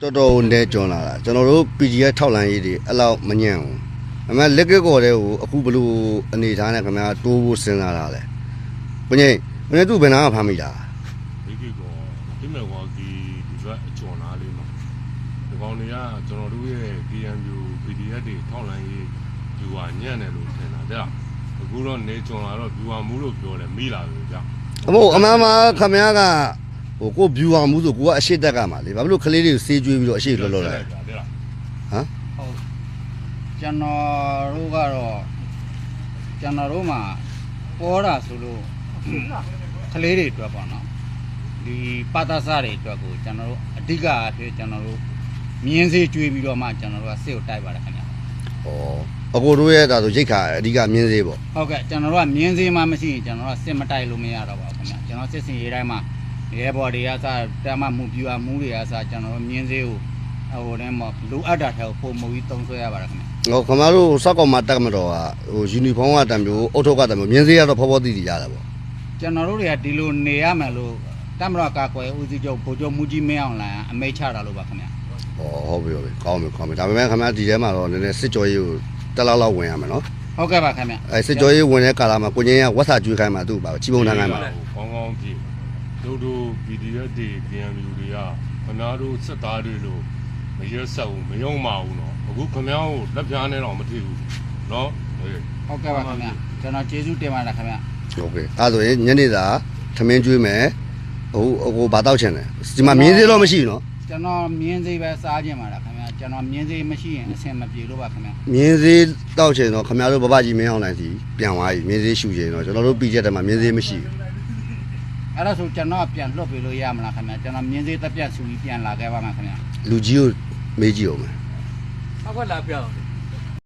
တော်တော်နဲ့ကျွန်းလာတာကျွန်တော်တို့ PGI ထောက်လန်းရေးတွေအဲ့လောက်မညံ့ဘူးအမှလက်ကကော်တဲ့ကိုအခုဘလို့အနေထားနဲ့ခင်ဗျာတိုးဖို့စဉ်းစားတာလေဘုန်းကြီးသူ့ဘယ်နာဖမ်းမိတာဒီကေကောဒီမဲ့ဝါကီဒီဘက်အကျွန်းလာလေးမှာဒီကောင်တွေကကျွန်တော်တို့ရဲ့ KNU PDF တွေထောက်လန်းရေးယူဝညံ့တယ်လို့ထင်တာတဲ့အခုတော့နေကျွန်းလာတော့ယူဝမှုလို့ပြောတယ်မိလာပြီဗျအမို့အမှန်မှခင်ဗျားကဟိုကို view အောင်မှုဆိုကိုကအရှိတက်ကမှာလေဘာဖြစ်လို့ကလေးတွေကိုစေးကျွေးပြီးတော့အရှိလော်လော်လဲဟမ်ဟုတ်ကျွန်တော်တို့ကတော့ကျွန်တော်တို့မှာပေါ်တာဆိုလို့ကလေးတွေအတွက်ပေါ့နော်ဒီပါတာစတွေအတွက်ကိုကျွန်တော်တို့အဓိကအဖြစ်ကျွန်တော်တို့မြင်းစေးကျွေးပြီးတော့မှကျွန်တော်တို့ကစစ်ကိုတိုက်ပါတယ်ခင်ဗျာဩအကိုတို့ရဲ့ဒါဆိုရိတ်ခါအဓိကမြင်းစေးပေါ့ဟုတ်ကဲ့ကျွန်တော်တို့ကမြင်းစေးမှမရှိရင်ကျွန်တော်တို့ကစစ်မတိုက်လို့မရတော့ပါဘူးခင်ဗျာကျွန်တော်စစ်စင်ရေးတိုင်းမှာရဲဘော်တွေကစားတမ်းမှုပြူအမှုတွေကစားကျွန်တော်တို့မြင်းစေးကိုဟိုတည်းမှာလိုအပ်တာထဲကိုပုံမှုကြီးတုံးဆွဲရပါတယ်ခင်ဗျာဟိုခင်ဗျားတို့စောက်ကောင်မှာတက်မတော်ကဟိုယူနီဖောင်းကတံမျိုးအုတ်ထုတ်ကတံမျိုးမြင်းစေးကတော့ဖောဖောတီးတီရတယ်ပေါ့ကျွန်တော်တို့တွေကဒီလိုနေရမယ်လို့တမရကာကွယ်ဦးစီးချုပ်ဗိုလ်ချုပ်မူကြီးမင်းအောင်လှိုင်အမိတ်ချတာလို့ပါခင်ဗျာဟုတ်ပြီကောင်းပြီဒါပေမဲ့ခင်ဗျားဒီထဲမှာတော့နည်းနည်းစစ်ကြောရေးကိုတက်လောက်ဝင်ရမယ်နော်ဟုတ်ကဲ့ပါခင်ဗျာအဲစစ်ကြောရေးဝင်တဲ့ကာလမှာကိုကြီးကဝက်စာကျွေးခိုင်းမှာသူ့ပါချီပုံထမ်းခိုင်းမှာကောင်းကောင်းကြည့်တို့ PDF တွေ KNU တွေကခင်ဗျားတို့စစ်သားတွေလို့မရက်ဆက်ဘူးမယုံပါဘူးနော်အခုခင်ဗျားကိုလက်ပြားနဲ့တော့မထိဘူးနော်ဟုတ်ကဲ့ပါခင်ဗျာကျွန်တော်ကျေးဇူးတင်ပါတယ်ခင်ဗျာဟုတ်ကဲ့အဲ့ဆိုရင်ညနေစာထမင်းကျွေးမယ်ဟိုဘာတောက်ချင်လဲဒီမှာမြင်းစေးတော့မရှိဘူးနော်ကျွန်တော်မြင်းစေးပဲစားခြင်းပါလားခင်ဗျာကျွန်တော်မြင်းစေးမရှိရင်အဆင်မပြေလို့ပါခင်ဗျာမြင်းစေးတောက်ချင်တော့ခင်ဗျားတို့ဘဘကြီးမင်းအောင်လိုက်စီပြန်သွားပြီမြင်းစေးရှူချင်တော့ကျွန်တော်တို့ပြီးချက်တည်းမှာမြင်းစေးမရှိဘူးအဲ့ဒါဆိုကျွန်တော်ပြန်လွတ်ပေးလို့ရမလားခင်ဗျာကျွန်တော်မြင်းစေးတက်ပြတ်ဆူပြီးပြန်လာခဲ့ပါမယ်ခင်ဗျာလူကြီးကိုမေးကြည့်အောင်မယ်ဟုတ်ကဲ့လာပြောင်း